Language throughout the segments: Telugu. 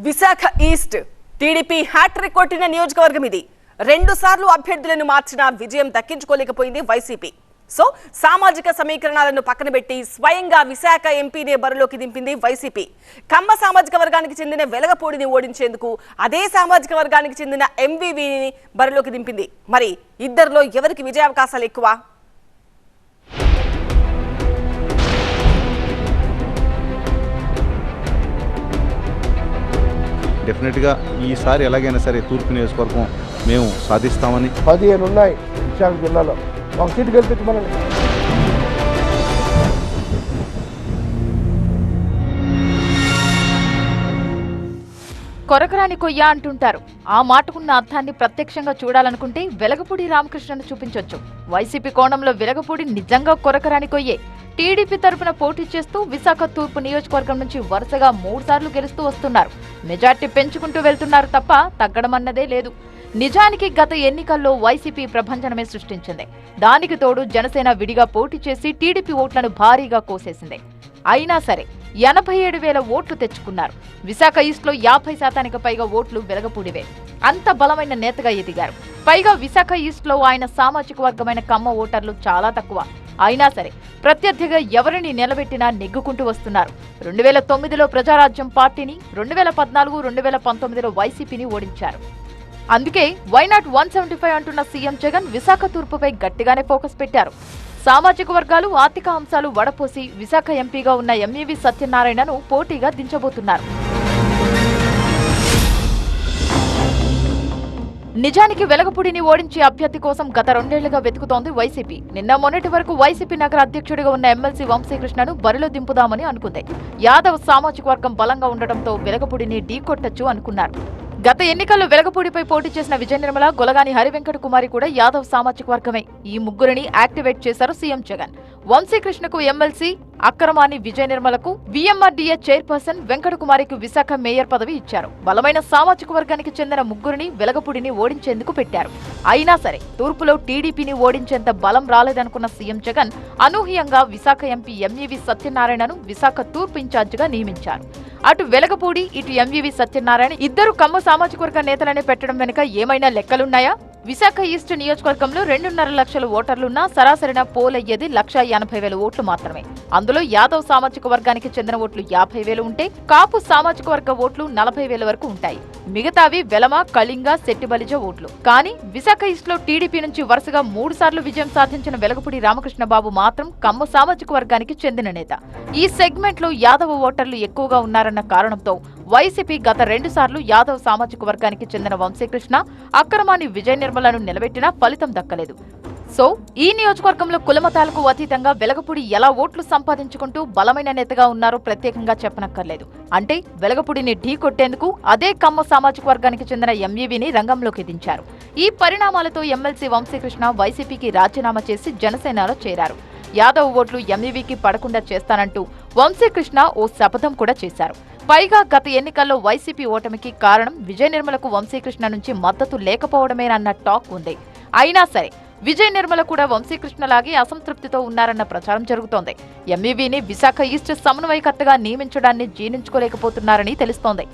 విశాఖ ఈస్ట్ టీడీపీ హ్యాట్రిక్ కొట్టిన నియోజకవర్గం ఇది. 2 సార్లు అభ్యర్థులను మార్చిన విజయం దక్కించుకోలేకపోయింది వైసీపీ. సో సామాజిక సమీకరణాలను పక్కన పెట్టి స్వయంగా విశాఖ ఎంపీనే బరిలోకి దింపింది వైసీపీ. కమ్మ సామాజిక వర్గానికి చెందిన వెలగపూడిని ఓడించేందుకు అదే సామాజిక వర్గానికి చెందిన ఎంవీవీని బరిలోకి దింపింది. మరి ఇద్దరిలో ఎవరికి విజయావకాశాలు ఎక్కువ? డెఫినెట్గా ఈసారి ఎలాగైనా సరే తూర్పు నియోజకవర్గం మేము సాధిస్తామని 15 ఉన్నాయి విశాఖ జిల్లాలో. ఒక సీటు గెలిపించమనండి. కొరకరాని కొయ్య అంటుంటారు. ఆ మాటకున్న అర్థాన్ని ప్రత్యక్షంగా చూడాలనుకుంటే వెలగపూడి రామకృష్ణను చూపించొచ్చు. వైసీపీ కోణంలో వెలగపూడి నిజంగా కొరకరాని కొయ్యే. టీడీపీ తరపున పోటీ చేస్తూ విశాఖ తూర్పు నియోజకవర్గం నుంచి వరుసగా 3 సార్లు గెలుస్తూ వస్తున్నారు. మెజార్టీ పెంచుకుంటూ వెళ్తున్నారు తప్ప తగ్గడం అన్నదే లేదు. నిజానికి గత ఎన్నికల్లో వైసీపీ ప్రభంజనమే సృష్టించింది. దానికి తోడు జనసేన విడిగా పోటీ చేసి టీడీపీ ఓట్లను భారీగా కోసేసింది. అయినా సరే 87,000 ఓట్లు తెచ్చుకున్నారు. విశాఖ ఈస్ట్లో 50% పైగా ఓట్లు వెలగపూడివే. అంత బలమైన నేతగా ఎదిగారు. పైగా విశాఖ ఈస్ట్లో ఆయన సామాజిక వర్గమైన కమ్మ ఓటర్లు చాలా తక్కువ. అయినా సరే ప్రత్యర్థిగా ఎవరిని నిలబెట్టినా నెగ్గుకుంటూ వస్తున్నారు. 2009లో ప్రజారాజ్యం పార్టీని, 2014, 2019లో వైసీపీని ఓడించారు. అందుకే వైనాట్ 175 అంటున్న సీఎం జగన్ విశాఖ తూర్పుపై గట్టిగానే ఫోకస్ పెట్టారు. సామాజిక వర్గాలు, ఆర్థిక అంశాలు వడపోసి విశాఖ ఎంపీగా ఉన్న ఎంఈవి సత్యనారాయణను పోటీగా దించబోతున్నారు. నిజానికి వెలగపూడిని ఓడించే అభ్యర్థి కోసం గత 2 ఏళ్లుగా వెతుకుతోంది వైసీపీ. నిన్న మొన్నటి వరకు వైసీపీ నగర అధ్యక్షుడిగా ఉన్న ఎమ్మెల్సీ వంశీకృష్ణను బరిలో దింపుదామని అనుకుంది. యాదవ్ సామాజిక వర్గం బలంగా ఉండటంతో వెలగపూడిని ఢీకొట్టొచ్చు అనుకున్నారు. గత ఎన్నికల్లో వెలగపూడిపై పోటీ చేసిన విజయ నిర్మల, గొలగాని హరివెంకట కుమారి కూడా యాదవ్ సామాజిక వర్గమే. ఈ ముగ్గురిని యాక్టివేట్ చేశారు సీఎం జగన్. వంశీకృష్ణకు ఎమ్మెల్సీ, అక్రమాని విజయ నిర్మలకు వీఎంఆర్డీఏ చైర్పర్సన్, వెంకట కుమారికి విశాఖ మేయర్ పదవి ఇచ్చారు. బలమైన సామాజిక వర్గానికి చెందిన ముగ్గురిని వెలగపూడిని ఓడించేందుకు పెట్టారు. అయినా సరే తూర్పులో టీడీపీని ఓడించేంత బలం రాలేదనుకున్న సీఎం జగన్ అనూహ్యంగా విశాఖ ఎంపీ ఎంఈవి సత్యనారాయణను విశాఖ తూర్పు ఇన్ఛార్జిగా నియమించారు. అటు వెలగపూడి, ఇటు ఎంఈవి సత్యనారాయణ ఇద్దరు కమ్మ సామాజిక వర్గ నేతలనే పెట్టడం వెనుక ఏమైనా లెక్కలున్నాయా? విశాఖ ఈస్ట్ నియోజకవర్గంలో 2.5 లక్షల ఓటర్లున్నా సరాసరిన పోల్ అయ్యేది 1,80,000 ఓట్లు మాత్రమే. అందులో యాదవ్ సామాజిక వర్గానికి చెందిన ఓట్లు 50,000 ఉంటే, కాపు సామాజిక వర్గ ఓట్లు 40,000 వరకు ఉంటాయి. మిగతావి వెలమ, కళింగ, శెట్టిబలిజ ఓట్లు. కానీ విశాఖ ఈస్ట్ లో టీడీపీ నుంచి వరుసగా 3 సార్లు విజయం సాధించిన వెలగపూడి రామకృష్ణబాబు మాత్రం కమ్మ సామాజిక వర్గానికి చెందిన నేత. ఈ సెగ్మెంట్ లో యాదవ ఓటర్లు ఎక్కువగా ఉన్నారన్న కారణంతో వైసీపీ గత 2 సార్లు యాదవ్ సామాజిక వర్గానికి చెందిన వంశీకృష్ణ, అక్రమాని విజయ నిర్మలను నిలబెట్టినా ఫలితం దక్కలేదు. సో ఈ నియోజకవర్గంలో కులమతాలకు అతీతంగా వెలగపూడి ఎలా ఓట్లు సంపాదించుకుంటూ బలమైన నేతగా ఉన్నారో ప్రత్యేకంగా చెప్పనక్కర్లేదు. అంటే వెలగపూడిని ఢీ కొట్టేందుకు అదే కమ్మ సామాజిక వర్గానికి చెందిన ఎంఈవిని రంగంలోకి దించారు. ఈ పరిణామాలతో ఎమ్మెల్సీ వంశీకృష్ణ వైసీపీకి రాజీనామా చేసి జనసేనలో చేరారు. యాదవ్ ఓట్లు ఎంఈవికి పడకుండా చేస్తానంటూ వంశీకృష్ణ ఓ శపథం కూడా చేశారు. పైగా గత ఎన్నికల్లో వైసీపీ ఓటమికి కారణం విజయ నిర్మలకు వంశీకృష్ణ నుంచి మద్దతు లేకపోవడమేనన్న టాక్ ఉంది. అయినా సరే విజయ నిర్మల కూడా వంశీకృష్ణలాగే అసంతృప్తితో ఉన్నారన్న ప్రచారం జరుగుతోంది. ఎంఈవిని విశాఖ ఈస్ట్ సమన్వయకర్తగా నియమించడాన్ని జీర్ణించుకోలేకపోతున్నారని తెలుస్తోంది.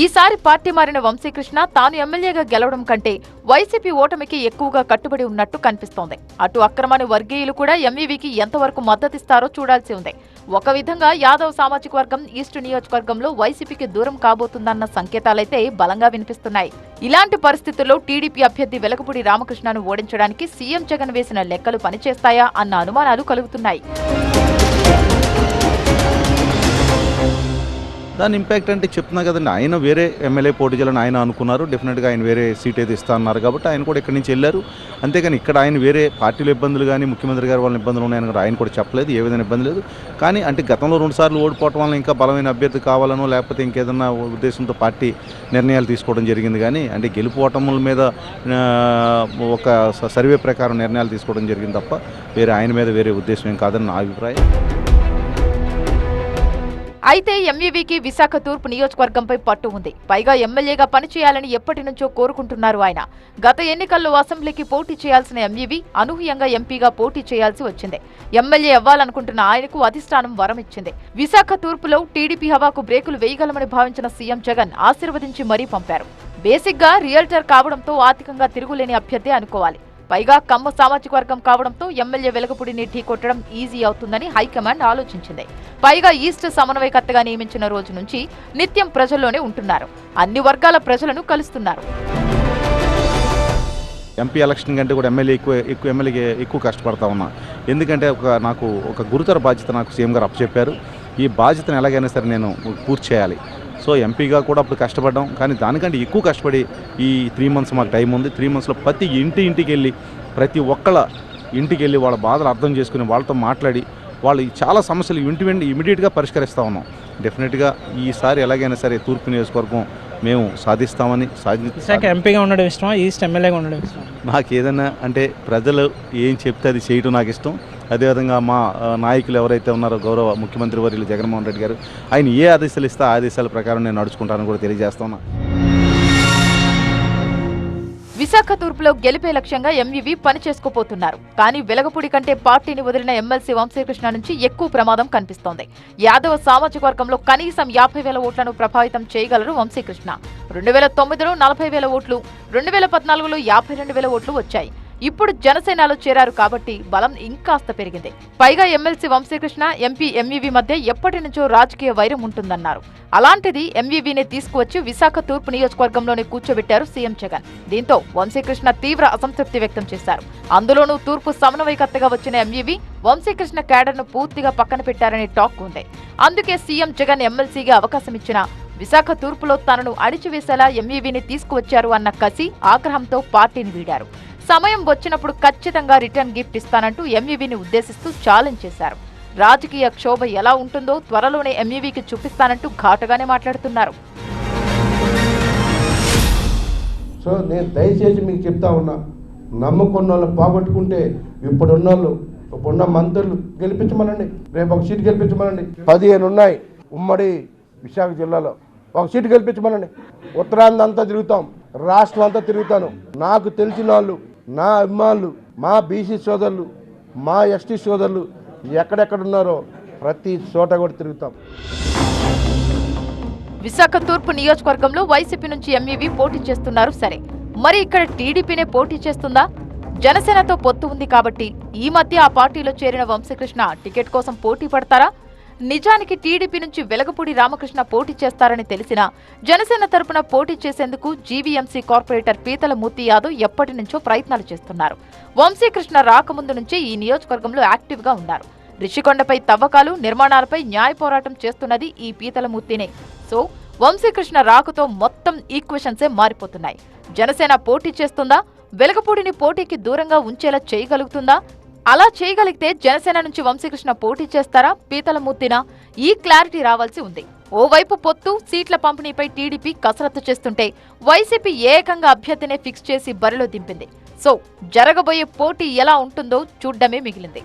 ఈసారి పార్టీ మారిన వంశీకృష్ణ తాను ఎమ్మెల్యేగా గెలవడం కంటే వైసీపీ ఓటమికి ఎక్కువగా కట్టుబడి ఉన్నట్టు కనిపిస్తోంది. అటు అక్రమాని వర్గీయులు కూడా ఎంఈవికి ఎంతవరకు మద్దతిస్తారో చూడాల్సి ఉంది. ఒక విధంగా యాదవ్ సామాజిక వర్గం ఈస్ట్ నియోజకవర్గంలో వైసీపీకి దూరం కాబోతుందన్న సంకేతాలైతే బలంగా వినిపిస్తున్నాయి. ఇలాంటి పరిస్థితుల్లో టీడీపీ అభ్యర్థి వెలగపూడి రామకృష్ణను ఓడించడానికి సీఎం జగన్ వేసిన లెక్కలు పనిచేస్తాయా అన్న అనుమానాలు కలుగుతున్నాయి. దాని ఇంపాక్ట్ అంటే చెప్తున్నా కదండి, ఆయన వేరే ఎమ్మెల్యే పోటీ చేయాలని ఆయన అనుకున్నారు. డెఫినెట్గా ఆయన వేరే సీట్ అయితే ఇస్తా అన్నారు కాబట్టి ఆయన కూడా ఇక్కడి నుంచి వెళ్ళారు. అంతేగాని ఇక్కడ ఆయన వేరే పార్టీలో ఇబ్బందులు కానీ ముఖ్యమంత్రి గారు వాళ్ళ ఇబ్బందులు ఉన్నాయని కూడా ఆయన కూడా చెప్పలేదు. ఏ విధంగా ఇబ్బంది లేదు. కానీ అంటే గతంలో 2 సార్లు ఓడిపోవటం వల్ల ఇంకా బలమైన అభ్యర్థి కావాలనో లేకపోతే ఇంకేదన్నా ఉద్దేశంతో పార్టీ నిర్ణయాలు తీసుకోవడం జరిగింది. కానీ అంటే గెలుపోవటముల మీద ఒక సర్వే ప్రకారం నిర్ణయాలు తీసుకోవడం జరిగింది తప్ప వేరే ఆయన మీద వేరే ఉద్దేశం ఏం కాదని నా అభిప్రాయం. అయితే ఎంవీవీకి విశాఖ తూర్పు నియోజకవర్గంపై పట్టు ఉంది. పైగా ఎమ్మెల్యేగా పనిచేయాలని ఎప్పటి నుంచో కోరుకుంటున్నారు ఆయన. గత ఎన్నికల్లో అసెంబ్లీకి పోటీ చేయాల్సిన ఎంవీవీ అనూహ్యంగా ఎంపీగా పోటీ చేయాల్సి వచ్చింది. ఎమ్మెల్యే అవ్వాలనుకుంటున్న ఆయనకు అధిష్టానం వరం ఇచ్చింది. విశాఖ తూర్పులో టీడీపీ హవాకు బ్రేకులు వేయగలమని భావించిన సీఎం జగన్ ఆశీర్వదించి మరీ పంపారు. బేసిక్గా రియల్టర్ కావడంతో ఆర్థికంగా తిరుగులేని అభ్యర్థి అనుకోవాలి. పైగా కమ్మ సామాజిక వర్గం కావడంతో ఎమ్మెల్యే వెలగపూడిని ఢీకొట్టడం ఈజీ అవుతుందని హైకమాండ్ ఆలోచించింది. పైగా ఈస్ట్ సమన్వయకర్తగా నియమించిన రోజు నుంచి నిత్యం ప్రజల్లోనే ఉంటున్నారు. అన్ని వర్గాల ప్రజలను కలుస్తున్నారు. ఎంపీ ఎలక్షన్ కంటే కూడా ఎమ్మెల్యేకి ఎక్కువ కష్టపడతా ఉన్నా. ఎందుకంటే నాకు ఒక గురుతర బాధ్యత నాకు సీఎం గారు అప్పచెప్పారు. ఈ బాధ్యతను ఎలాగైనా సరే నేను పూర్తి చేయాలి. సో ఎంపీగా కూడా అప్పుడు కష్టపడ్డాం, కానీ దానికంటే ఎక్కువ కష్టపడి ఈ 3 months మాకు టైం ఉంది. 3 monthsలో ప్రతి ఇంటికి వెళ్ళి ప్రతి ఒక్కళ్ళ ఇంటికి వెళ్ళి వాళ్ళ బాధలు అర్థం చేసుకుని వాళ్ళతో మాట్లాడి వాళ్ళు చాలా సమస్యలు ఇమీడియట్గా పరిష్కరిస్తూ ఉన్నాం. డెఫినెట్గా ఈసారి ఎలాగైనా సరే తూర్పు నియోజకవర్గం మేము సాధిస్తామని విశాఖ ఎంపీగా ఉండడం ఇష్టమా, ఈస్ట్ ఎమ్మెల్యేగా ఉండడం ఇష్టం? నాకు ఏదైనా అంటే ప్రజలు ఏం చెప్తే అది చేయటం నాకు ఇష్టం. అదేవిధంగా మా నాయకులు ఎవరైతే ఉన్నారో గౌరవ ముఖ్యమంత్రి వర్యులు జగన్మోహన్ రెడ్డి గారు, ఆయన ఏ ఆదేశాలు ఇస్తే ఆ ఆదేశాల ప్రకారం నేను నడుచుకుంటానని కూడా తెలియజేస్తున్నా. విశాఖ తూర్పులో గెలిపే లక్ష్యంగా ఎంవీవీ పనిచేసుకోపోతున్నారు. కానీ వెలగపూడి కంటే పార్టీని వదిలిన ఎమ్మెల్సీ వంశీకృష్ణ నుంచి ఎక్కువ ప్రమాదం కనిపిస్తోంది. యాదవ సామాజిక వర్గంలో కనీసం 50,000 ఓట్లను ప్రభావితం చేయగలరు వంశీకృష్ణ. 2009లో 40,000 ఓట్లు, 2014లో 52,000 ఓట్లు వచ్చాయి. ఇప్పుడు జనసేనలో చేరారు కాబట్టి బలం ఇంకాస్త పెరిగింది. పైగా ఎమ్మెల్సీ వంశీకృష్ణ, ఎంపీ ఎంవీవీ మధ్య ఎప్పటి నుంచో రాజకీయ వైరం ఉంటుందన్నారు. అలాంటిది ఎంవీవీని తీసుకువచ్చి విశాఖ తూర్పు నియోజకవర్గంలోనే కూర్చోబెట్టారు సీఎం జగన్. దీంతో వంశీకృష్ణ తీవ్ర అసంతృప్తి వ్యక్తం చేశారు. అందులోనూ తూర్పు సమన్వయకర్తగా వచ్చిన ఎంవీవీ వంశీకృష్ణ క్యాడర్ను పూర్తిగా పక్కన పెట్టారనే టాక్ ఉంది. అందుకే సీఎం జగన్ ఎమ్మెల్సీగా అవకాశం ఇచ్చిన విశాఖ తూర్పులో తనను అణిచివేసేలా ఎంవీవీని తీసుకువచ్చారు అన్న కసి, ఆగ్రహంతో పార్టీని వీడారు. సమయం వచ్చినప్పుడు ఖచ్చితంగా రిటర్న్ గిఫ్ట్ ఇస్తానంటూ ఎంవీవీని ఉద్దేశిస్తూ ఛాలెంజ్ చేశారు. రాజకీయ క్షోభ ఎలా ఉంటుందో త్వరలోనే ఎంవీవీకి చూపిస్తానంటూ ఘాటుగానే మాట్లాడుతున్నారు. సో నేను దయచేసి మీకు చెప్తా ఉన్నా, నమ్ముకున్న వాళ్ళు పోగొట్టుకుంటే ఇప్పుడున్న మంత్రులు గెలిపించమనండి. రేపు ఒక సీటు గెలిపించమనండి. 15 ఉన్నాయి ఉమ్మడి విశాఖ జిల్లాలో. ఒక సీటు గెలిపించమనండి. ఉత్తరాంధ్ర అంతా తిరుగుతాం, రాష్ట్రం అంతా తిరుగుతాను. నాకు తెలిసిన వాళ్ళు, నా అభిమానులు, మా బీసీ సోదరులు, మా ఎస్టీ సోదరులు ఎక్కడెక్కడ ఉన్నారో ప్రతి చోట కూడా తిరుగుతాం. విశాఖ తూర్పు నియోజకవర్గంలో వైసీపీ నుంచి ఎంవీవీ పోటీ చేస్తున్నారు. సరే, మరి ఇక్కడ టీడీపీనే పోటీ చేస్తుందా? జనసేనతో పొత్తు ఉంది కాబట్టి ఈ మధ్య ఆ పార్టీలో చేరిన వంశీకృష్ణ టికెట్ కోసం పోటీ పడతారా? నిజానికి టీడీపీ నుంచి వెలగపూడి రామకృష్ణ పోటీ చేస్తారని తెలిసినా జనసేన తరపున పోటీ చేసేందుకు జీవీఎంసీ కార్పొరేటర్ పీతల మూర్తి యాదవ్ ఎప్పటి నుంచో ప్రయత్నాలు చేస్తున్నారు. వంశీకృష్ణ రాకముందు నుంచే ఈ నియోజకవర్గంలో యాక్టివ్గా ఉన్నారు. రిషికొండపై తవ్వకాలు, నిర్మాణాలపై న్యాయ పోరాటం చేస్తున్నది ఈ పీతల మూర్తినే. సో వంశీకృష్ణ రాకతో మొత్తం ఈక్వేషన్సే మారిపోతున్నాయి. జనసేన పోటీ చేస్తుందా? వెలగపూడిని పోటీకి దూరంగా ఉంచేలా చేయగలుగుతుందా? అలా చేయగలిగితే జనసేన నుంచి వంశీకృష్ణ పోటీ చేస్తారా, పీతల మూర్తినా? ఈ క్లారిటీ రావాల్సి ఉంది. ఓవైపు పొత్తు, సీట్ల పంపిణీపై టీడీపీ కసరత్తు చేస్తుంటే వైసీపీ ఏకంగా అభ్యర్థినే ఫిక్స్ చేసి బరిలో దింపింది. సో జరగబోయే పోటీ ఎలా ఉంటుందో చూడ్డమే మిగిలింది.